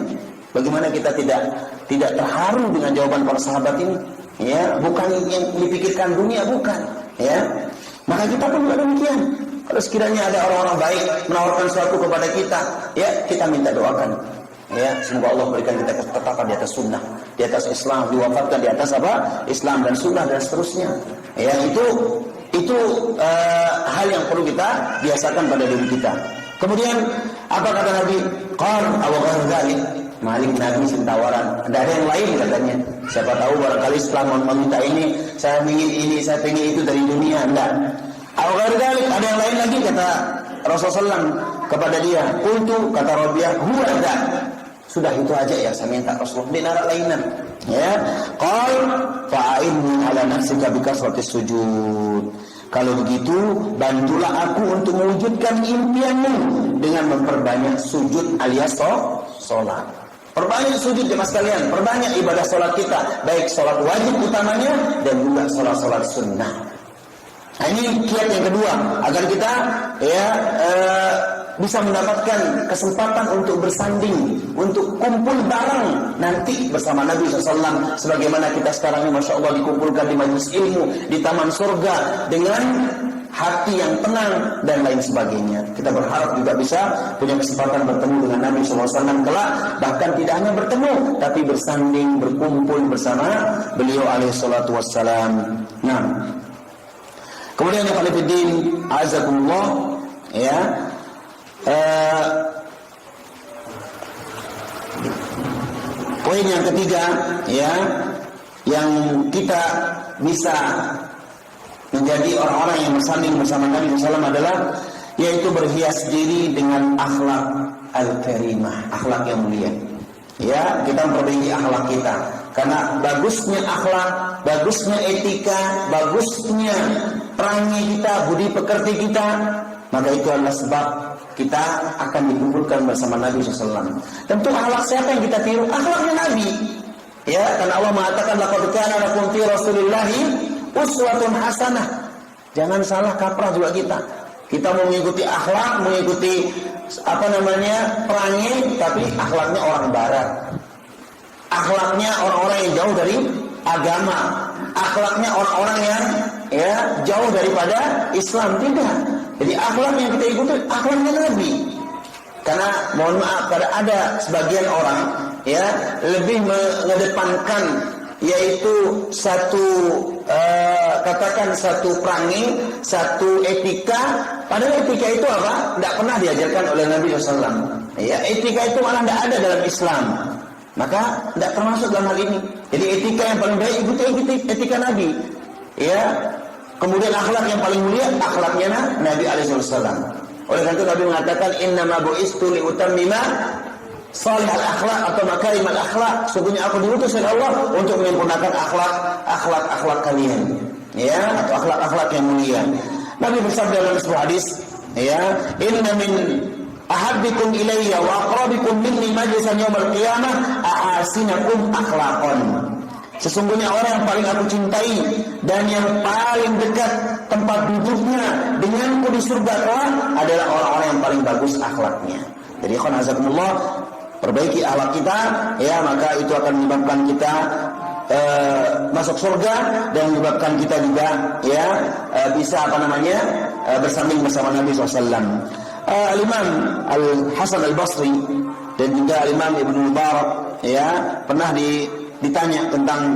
Bagaimana kita tidak terharu dengan jawaban para sahabat ini? Ya, bukan yang dipikirkan dunia, bukan. Ya, maka kita pun juga demikian. Kalau sekiranya ada orang-orang baik menawarkan sesuatu kepada kita, ya kita minta doakan. Ya, semoga Allah berikan kita ketetapan di atas sunnah, di atas Islam, diwafatkan di atas apa? Islam dan sunnah dan seterusnya. Ya, itu hal yang perlu kita biasakan pada diri kita. Kemudian apa kata Nabi? Qal aw ghadzali. Malik Nabi sentawaran. Tidak ada yang lain katanya. Siapa tahu barangkali setelah meminta ini, saya ingin ini, saya ingin itu dari dunia. Enggak. Aw ghadzali, ada yang lain lagi kata Rasulullah SAW. kepada dia. Qultu, kata Rabi'ah, huwa dzak. Sudah itu aja yang saya minta Rasulullah, di narak lainan. Ya, qal fa'inni ala nafsika bikasratis sujud. Kalau begitu, bantulah aku untuk mewujudkan impianmu dengan memperbanyak sujud alias sholat. Perbanyak sujud jemaah sekalian, perbanyak ibadah sholat kita, baik sholat wajib utamanya dan juga sholat-sholat sunnah. Nah, ini kiat yang kedua, agar kita bisa mendapatkan kesempatan untuk bersanding, untuk kumpul bareng nanti bersama Nabi SAW. Sebagaimana kita sekarang ini, Masya Allah, dikumpulkan di majelis ilmu, di taman surga, dengan hati yang tenang dan lain sebagainya. Kita berharap juga bisa punya kesempatan bertemu dengan Nabi SAW kelak. Bahkan tidak hanya bertemu, tapi bersanding, berkumpul bersama beliau alaihi salatu wassalam. Nah, kemudian yang paling penting, azakumullah, ya, poin yang ketiga, ya, yang kita bisa menjadi orang-orang yang bersanding bersama Nabi SAW adalah yaitu berhias diri dengan akhlak al-karimah, akhlak yang mulia. Ya, kita memperbaiki akhlak kita. Karena bagusnya akhlak, bagusnya etika, bagusnya perangai kita, budi pekerti kita, maka itu adalah sebab kita akan dikumpulkan bersama Nabi SAW. Tentu akhlak siapa yang kita tiru? Akhlaknya Nabi. Ya, karena Allah mengatakan laqad kana lakum fi Rasulillahi uswatun hasanah. Jangan salah kaprah juga kita. Kita mau mengikuti akhlak, mengikuti perangai, tapi akhlaknya orang barat. Akhlaknya orang-orang yang jauh dari agama. Akhlaknya orang-orang yang jauh daripada Islam. Tidak. Jadi akhlak yang kita ikuti akhlaknya Nabi. Karena mohon maaf, ada sebagian orang lebih mengedepankan yaitu satu perangai, satu etika. Padahal etika itu apa? Tidak pernah diajarkan oleh Nabi SAW. Ya, etika itu malah tidak ada dalam Islam. Maka tidak termasuk dalam hal ini. Jadi etika yang paling baik ikuti etika Nabi. Ya. Kemudian akhlak yang paling mulia akhlaknya Nabi SAW. Oleh karena itu Nabi mengatakan innama bu'istu liutammima salihal akhlak atau makarimal akhlak. Sesungguhnya aku diutus oleh Allah untuk menyempurnakan akhlak kalian. Ya, atau akhlak yang mulia. Nabi bersabda dalam sebuah hadis, ya, inna min ahabbikum ilayya wa aqrabikum minni majlisan yaumil qiyamah ahsinakum akhlaqan. Sesungguhnya orang yang paling aku cintai dan yang paling dekat tempat duduknya denganku di surga kelak adalah orang-orang yang paling bagus akhlaknya. Jadi ikhwan azakumullah, perbaiki akhlak kita, ya, maka itu akan menyebabkan kita masuk surga dan menyebabkan kita juga bisa bersanding bersama Nabi SAW. Al-Imam Al-Hasan Al-Basri dan juga Al-Imam Ibn Mubarak pernah ditanya tentang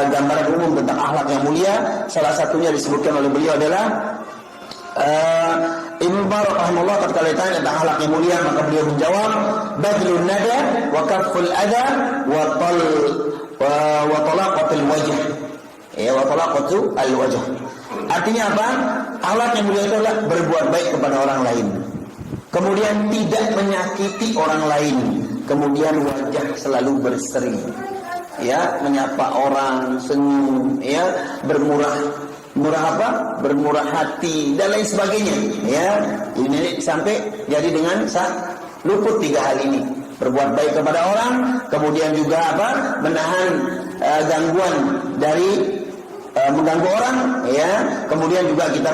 gambaran umum tentang akhlak yang mulia. Salah satunya disebutkan oleh beliau adalah Ibn Mubarak rahimahullah ketika ditanya tentang akhlak yang mulia, maka beliau menjawab badlun nada wa kafful adha wa talaqatul wajh. Wa talaqatul wajh. Artinya apa? Akhlak yang mulia itu adalah berbuat baik kepada orang lain. Kemudian tidak menyakiti orang lain. Kemudian wajah selalu berseri. Ya, menyapa orang, senyum, bermurah hati dan lain sebagainya. Ya, ini sampai jadi dengan luput 3 hal ini. Berbuat baik kepada orang, kemudian juga menahan gangguan dari mengganggu orang, kemudian juga kita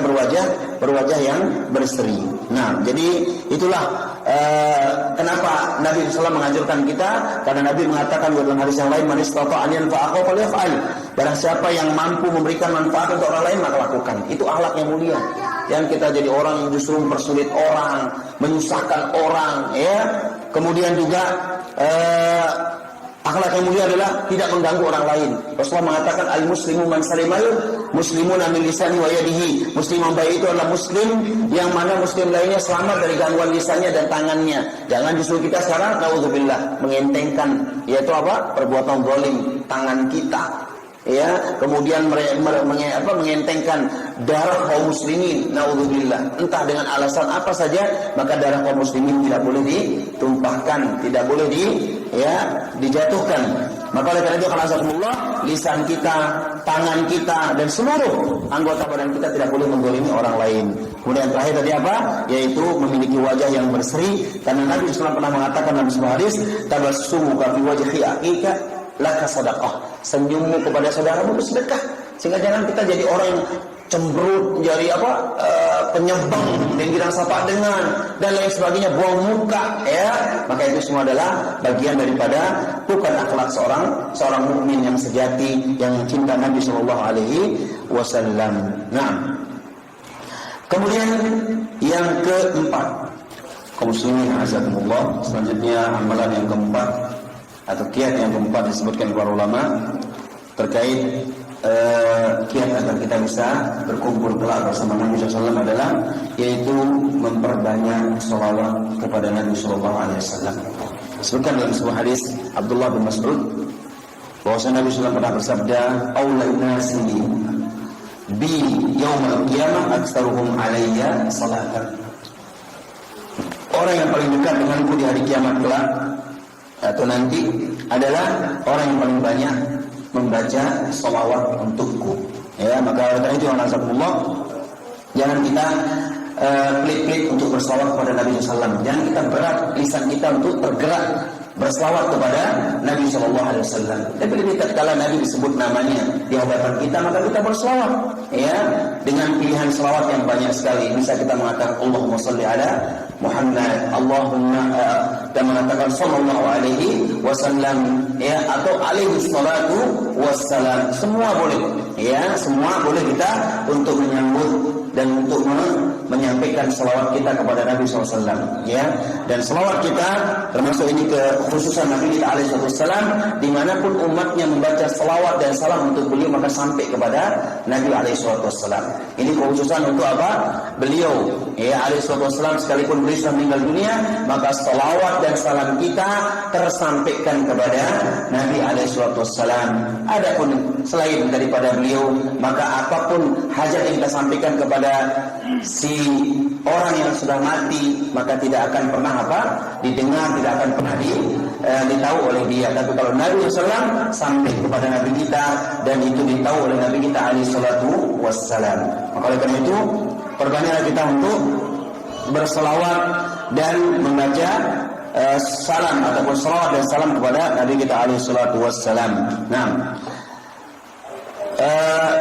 berwajah yang berseri. Nah, jadi itulah kenapa Nabi SAW menganjurkan kita, karena Nabi mengatakan dalam hadis yang lain, man istata'a an yanfa'ahu falyaf'al. Barang siapa yang mampu memberikan manfaat untuk orang lain, maka lakukan. Itu akhlak yang mulia. Yang kita jadi orang yang justru mempersulit orang, menyusahkan orang, Kemudian juga akhlak yang mulia adalah tidak mengganggu orang lain. Rasulullah mengatakan al-muslimu man salimal muslimuna min lisani wa yadihi. Muslim yang baik itu adalah muslim yang mana muslim lainnya selamat dari gangguan lisannya dan tangannya. Jangan justru kita sekarang naudzubillah mengentengkan yaitu perbuatan zalim tangan kita. ya, kemudian mengentengkan darah kaum muslimin, naudzubillah, entah dengan alasan apa saja, maka darah kaum muslimin tidak boleh ditumpahkan, tidak boleh dijatuhkan. Maka oleh karena itu, alhamdulillah, lisan kita, tangan kita, dan seluruh anggota badan kita tidak boleh mendzalimi orang lain. Kemudian terakhir tadi apa? Yaitu memiliki wajah yang berseri, karena Nabi SAW pernah mengatakan dalam sebuah hadis, tabassumuka fi wajhi akhika laka sadaqah. Senyummu kepada saudaramu itu sedekah. Sehingga jangan kita jadi orang yang cemberut, jadi penyembang dan tidak sapa dengan dan lain sebagainya, buang muka, ya. Maka itu semua adalah bagian daripada bukan akhlak seorang mukmin yang sejati, yang cinta Nabi sallallahu alaihi wasallam. Nah, kemudian yang keempat, kaum muslimin azakumullah, selanjutnya amalan yang keempat atau kiat yang keempat disebutkan para ulama terkait kiat agar kita bisa berkumpul kelak bersama Nabi SAW adalah yaitu memperbanyak sholawat kepada Nabi SAW. Sebutkan dalam sebuah hadis Abdullah bin Mas'ud bahwa Nabi SAW pernah bersabda, "Aulun nasi bi yaumil qiyamah aktsaruhum alayya salatan." Orang yang paling dekat denganku di hari kiamat kelak atau nanti adalah orang yang paling banyak membaca sholawat untukku. Ya, maka oleh itu alhamdulillah, jangan kita pelit-pelit untuk berselawat kepada Nabi SAW. Jangan kita berat lisan kita untuk tergerak berselawat kepada Nabi SAW. Tapi tatkala Nabi disebut namanya di hadapan kita, maka kita berselawat. Ya, dengan pilihan selawat yang banyak sekali. Bisa kita mengatakan Allahumma sholli ala Muhammad, Allahumma dan mengatakan sallallahu alaihi wasallam, ya, atau alaihi salatu wassalam. Semua boleh, ya, semua boleh kita untuk menyambut dan untuk menyampaikan selawat kita kepada Nabi SAW, ya. Dan selawat kita termasuk ini kekhususan Nabi kita alaihi wasallam, dimanapun umatnya membaca selawat dan salam untuk beliau maka sampai kepada Nabi alaihi wasallam. Ini kekhususan untuk apa? Beliau, ya, alaihi wasallam, sekalipun beliau sudah meninggal dunia, maka selawat dan salam kita tersampaikan kepada Nabi alaihi wasallam. Adapun selain daripada beliau, maka apapun hajat yang kita sampaikan kepada si orang yang sudah mati, maka tidak akan pernah didengar, tidak akan pernah ditahu oleh dia. Tapi kalau Nabi SAW sampai kepada Nabi kita dan itu ditahu oleh Nabi kita alaihi salatu wassalam. Maka oleh karena itu perbanyaklah kita untuk berselawat dan membaca salam ataupun selawat dan salam kepada Nabi kita alaihi salatu wassalam. Nah,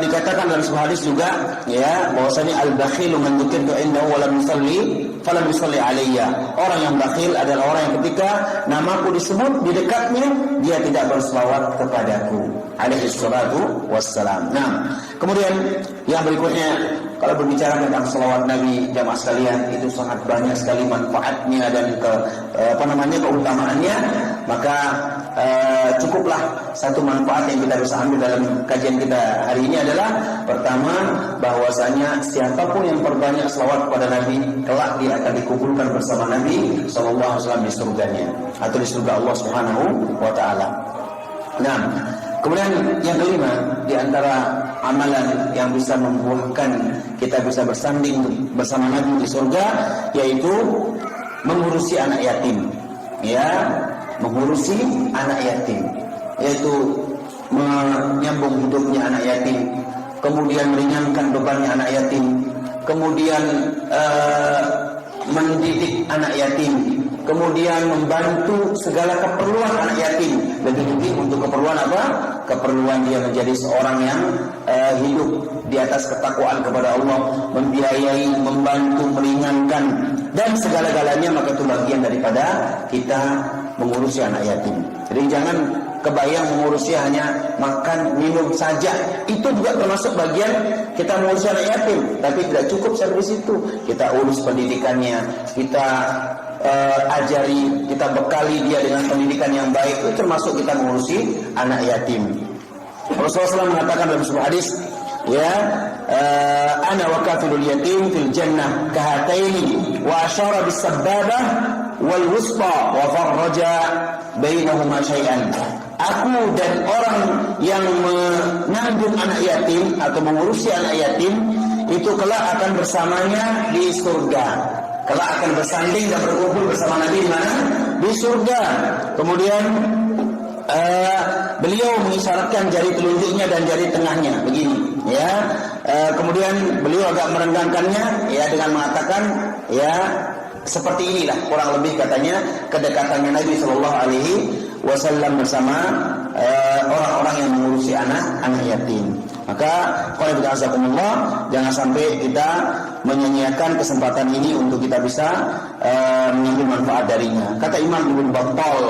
dikatakan dalam sebuah hadis juga, ya, bahwasanya al-bakhilu man dzukirtu indahu wa lam yusalli falam yusalli alayya. Orang yang bakhil adalah orang yang ketika namaku disebut di dekatnya dia tidak berselawat kepadaku alaihi salatu wassalam. Nah, kemudian yang berikutnya, kalau berbicara tentang selawat Nabi, jamaah sekalian, itu sangat banyak sekali manfaatnya dan keutamaannya. Maka cukuplah satu manfaat yang kita bisa ambil dalam kajian kita hari ini adalah pertama, bahwasanya siapapun yang perbanyak selawat kepada Nabi, kelak dia akan dikumpulkan bersama Nabi SAW di surganya atau di surga Allah Subhanahu wa taala. Nah, kemudian yang kelima di antara amalan yang bisa membuahkan kita bisa bersanding bersama Nabi di surga, yaitu mengurusi anak yatim. Ya, mengurusi anak yatim, yaitu menyambung hidupnya anak yatim, kemudian meringankan bebannya anak yatim, kemudian mendidik anak yatim, kemudian membantu segala keperluan anak yatim. Lebih-lebih untuk keperluan apa? Keperluan dia menjadi seorang yang hidup di atas ketakwaan kepada Allah, membiayai, membantu, meringankan dan segala-galanya. Maka itu bagian daripada kita mengurusi anak yatim. Jadi jangan kebayang mengurusi hanya makan minum saja. Itu juga termasuk bagian kita mengurusi anak yatim. Tapi tidak cukup sampai di situ. Kita urus pendidikannya, kita ajari, kita bekali dia dengan pendidikan yang baik. Itu termasuk kita mengurusi anak yatim. Rasulullah SAW mengatakan dalam sebuah hadis, ya, ana wa kafilul yatim fil jannah kahataini wa asyara bis sababah wal wusta wa farraja bainahuma syai'an. aku dan orang yang menanggung anak yatim atau mengurusi anak yatim itu kelak akan bersamanya di surga. Kelak akan bersanding dan berkumpul bersama Nabi di mana? Di surga. Kemudian beliau mengisyaratkan jari telunjuknya dan jari tengahnya begini, ya. Kemudian beliau agak merenggangkannya, ya, dengan mengatakan, ya, seperti inilah kurang lebih katanya kedekatannya Nabi Shallallahu Alaihi Wasallam bersama orang-orang yang mengurusi anak yatim. Maka kalau kita azakumullah, jangan sampai kita menyia-nyiakan kesempatan ini untuk kita bisa mengambil manfaat darinya. Kata Imam Ibnu Battal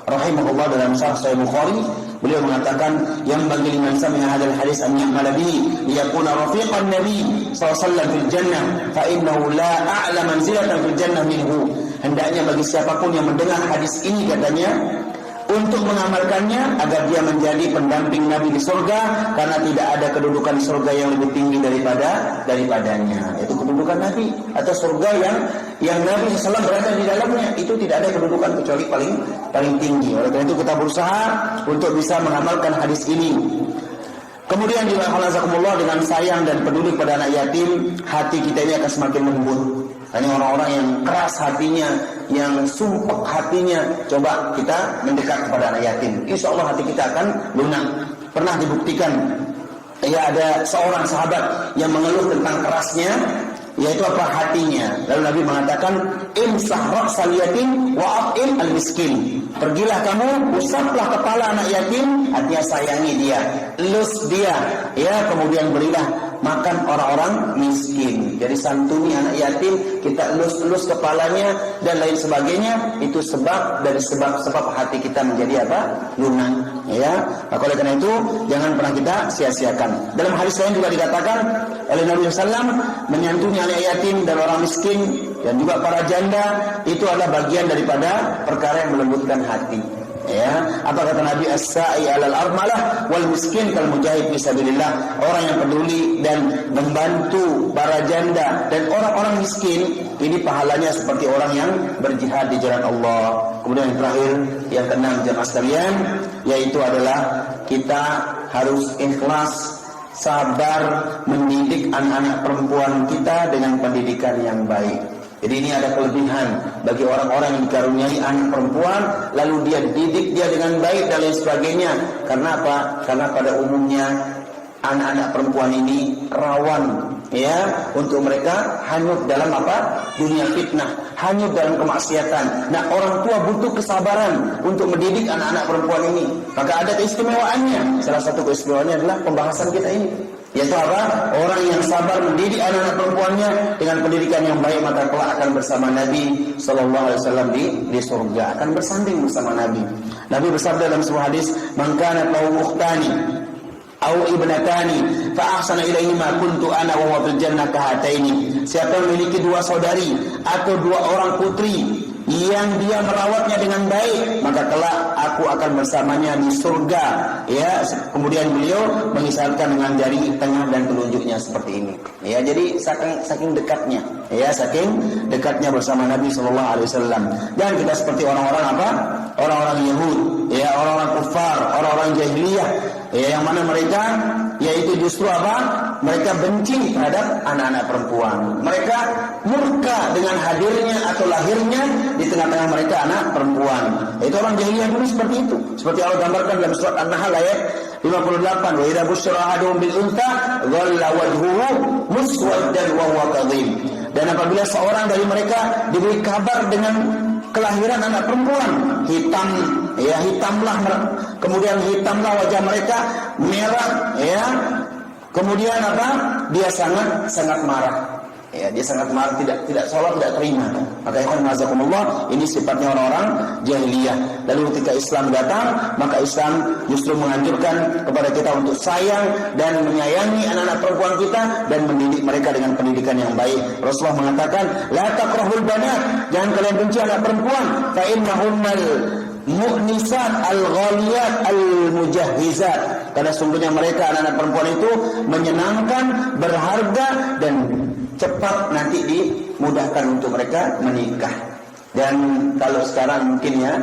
rahimahullah dalam Syarh Sahih Bukhari, beliau mengatakan yang bagi liman sami'a hadzal hadis an ya'mala bihi liyakuna rafiqan nabi sallallahu alaihi wasallam fil jannah fa innahu la a'la manzilatan fil jannah minhu. Hendaknya bagi siapapun yang mendengar hadis ini, katanya, untuk mengamalkannya agar dia menjadi pendamping Nabi di surga, karena tidak ada kedudukan surga yang lebih tinggi daripadanya. Itu kedudukan Nabi atau surga yang Nabi SAW berada di dalamnya, itu tidak ada kedudukan kecuali paling tinggi. Oleh karena itu kita berusaha untuk bisa mengamalkan hadis ini. Kemudian juga alhamdulillah, dengan sayang dan peduli pada anak yatim, hati kita ini akan semakin lembut. Hanya orang-orang yang keras hatinya, yang sumpek hatinya, coba kita mendekat kepada anak yatim, insya Allah hati kita akan lunak. Pernah dibuktikan, ya, ada seorang sahabat yang mengeluh tentang kerasnya, yaitu apa? Hatinya. Lalu Nabi mengatakan, imsah ra'sal yatim wa at'im al-miskin. Pergilah kamu, usaplah kepala anak yatim, artinya sayangi dia, elus dia, ya, kemudian berilah makan orang-orang miskin. Jadi santuni anak yatim, kita elus-elus kepalanya dan lain sebagainya. Itu sebab dari sebab hati kita menjadi apa? Lunak, ya. Maka oleh karena itu jangan pernah kita sia-siakan. Dalam hadis lain juga dikatakan oleh Nabi SAW, menyantuni anak yatim dan orang miskin dan juga para janda itu adalah bagian daripada perkara yang melembutkan hati. Ya, apa kata Nabi, as-sa'i 'alal armalah wal miskin kal mujahid fi sabilillah. Orang yang peduli dan membantu para janda dan orang-orang miskin, ini pahalanya seperti orang yang berjihad di jalan Allah. Kemudian yang terakhir, yang keenam, jemaah sekalian, yaitu adalah kita harus ikhlas, sabar mendidik anak-anak perempuan kita dengan pendidikan yang baik. Jadi ini ada kelebihan bagi orang-orang yang dikaruniai anak perempuan, lalu dia didik dia dengan baik dan lain sebagainya. Karena apa? Karena pada umumnya anak-anak perempuan ini rawan, ya, untuk mereka hanyut dalam apa? Dunia fitnah, hanyut dalam kemaksiatan. Nah, orang tua butuh kesabaran untuk mendidik anak-anak perempuan ini. Maka ada keistimewaannya. Salah satu keistimewaannya adalah pembahasan kita ini, yaitu apa? Orang yang sabar mendidik anak-anak perempuannya dengan pendidikan yang baik, maka kelak akan bersama Nabi Sallallahu Alaihi Wasallam di surga, akan bersanding bersama Nabi. Nabi bersabda dalam sebuah hadis, "Man kana lahu ukhtani aw ibnatani fa ahsana ilaihima kuntu ana wa huwa fil jannah kahataini." Siapa yang memiliki dua saudari atau dua orang putri yang dia merawatnya dengan baik, maka kelak aku akan bersamanya di surga, ya. Kemudian beliau mengisyaratkan dengan jari tengah dan telunjuknya seperti ini, ya. Jadi saking dekatnya, ya, saking dekatnya bersama Nabi Sallallahu Alaihi Wasallam. Dan kita seperti orang-orang apa? Orang-orang Yahud, ya, orang-orang kufar, orang-orang jahiliyah, ya, yang mana mereka, yaitu justru apa? Mereka benci terhadap anak-anak perempuan. Mereka murka dengan hadirnya atau lahirnya di tengah-tengah mereka anak perempuan. Itu orang jahiliyah dulu seperti itu. Seperti Allah gambarkan dalam surat An-Nahl ayat 58, "Wa idza busyira ahaduhum bil untha dhalla wajhuhu muswaddan wa huwa kadhib." Dan apabila seorang dari mereka diberi kabar dengan kelahiran anak perempuan, hitam, ya, hitamlah, kemudian hitamlah wajah mereka, merah, ya. Kemudian apa? Dia sangat marah. Ya, dia sangat marah, tidak seolah tidak terima. Maka ikhwan mazakumullah, ini sifatnya orang-orang jahiliyah. Lalu ketika Islam datang, maka Islam justru menganjurkan kepada kita untuk sayang dan menyayangi anak-anak perempuan kita dan mendidik mereka dengan pendidikan yang baik. Rasulullah mengatakan, "La takrahul banat." Jangan kalian benci anak perempuan, fa innahunnal mu'nisat al-ghaliyat al-mujahhizat. Karena sungguhnya mereka anak-anak perempuan itu menyenangkan, berharga dan cepat nanti dimudahkan untuk mereka menikah. Dan kalau sekarang mungkin ya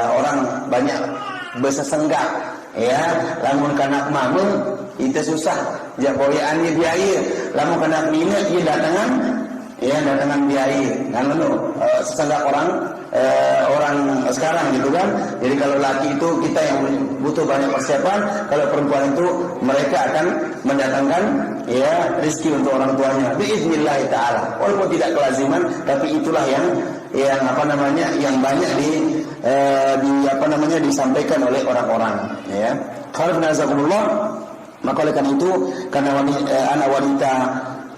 orang banyak bersesenggak ya, lamun kanak mama itu susah jak boyaannya biaya, lamun kanak minat dia datangan biaya kan sesenggak orang sekarang gitu kan. Jadi kalau laki itu kita yang butuh banyak persiapan, kalau perempuan itu mereka akan mendatangkan ya rezeki untuk orang tuanya biiznillah taala, walaupun tidak kelaziman, tapi itulah yang banyak disampaikan oleh orang-orang ya. Kalau benazakumullah, maka oleh karena itu anak wanita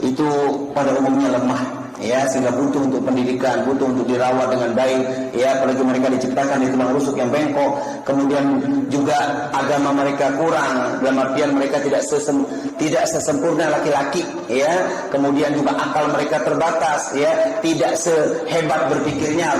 itu pada umumnya lemah ya, sehingga butuh untuk pendidikan, butuh untuk dirawat dengan baik ya, apalagi mereka diciptakan di tulang rusuk yang bengkok, kemudian juga agama mereka kurang dalam artian mereka tidak sesempurna laki-laki ya, kemudian juga akal mereka terbatas ya, tidak sehebat berpikirnya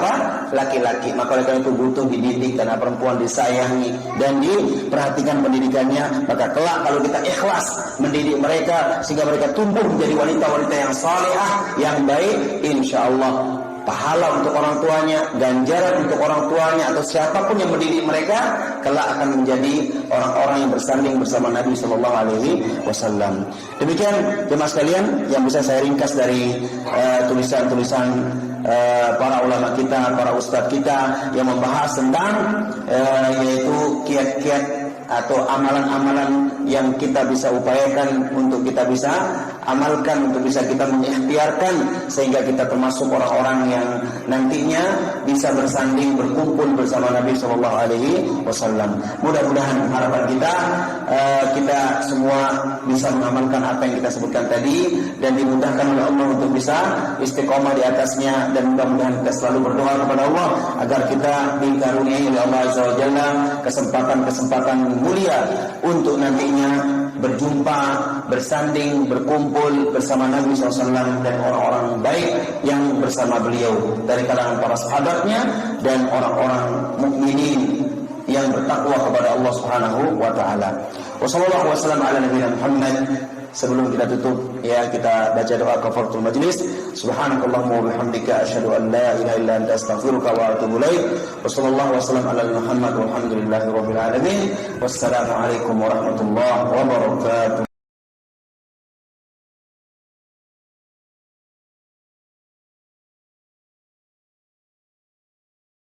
laki-laki. Maka oleh karena itu butuh dididik, karena perempuan disayangi dan diperhatikan pendidikannya, maka kelak kalau kita ikhlas mendidik mereka sehingga mereka tumbuh menjadi wanita-wanita yang salihah, yang baik, insyaallah pahala untuk orang tuanya, ganjaran untuk orang tuanya atau siapapun yang mendidik mereka kelak akan menjadi orang-orang yang bersanding bersama Nabi sallallahu alaihi wasallam. Demikian jemaah sekalian yang bisa saya ringkas dari tulisan-tulisan para ulama kita, para ustadz kita yang membahas tentang yaitu kiat-kiat atau amalan-amalan yang kita bisa upayakan untuk kita bisa amalkan, untuk bisa kita mengikhtiarkan sehingga kita termasuk orang-orang yang nantinya bisa bersanding berkumpul bersama Nabi sallallahu alaihi wasallam. Mudah-mudahan harapan kita semua bisa mengamalkan apa yang kita sebutkan tadi dan dimudahkan oleh Allah untuk bisa istiqomah di atasnya, dan mudah-mudahan kita selalu berdoa kepada Allah agar kita dikaruniai oleh Allah azza wa jalla kesempatan mulia untuk nantinya berjumpa, bersanding, berkumpul bersama Nabi SAW dan orang-orang baik yang bersama beliau dari kalangan para sahabatnya dan orang-orang mukminin yang bertakwa kepada Allah Subhanahu wa taala. Wassallallahu wasallam ala nabiyina Muhammad. Sebelum kita tutup ya, kita baca doa kafaratul majlis. Subhanakallahumma wa bihamdika asyhadu an la ilaha illa anta astaghfiruka wa atubu ilaik. Wassallallahu wasallam ala Muhammad walhamdulillahi rabbil alamin. Wassalamu alaikum warahmatullahi wabarakatuh.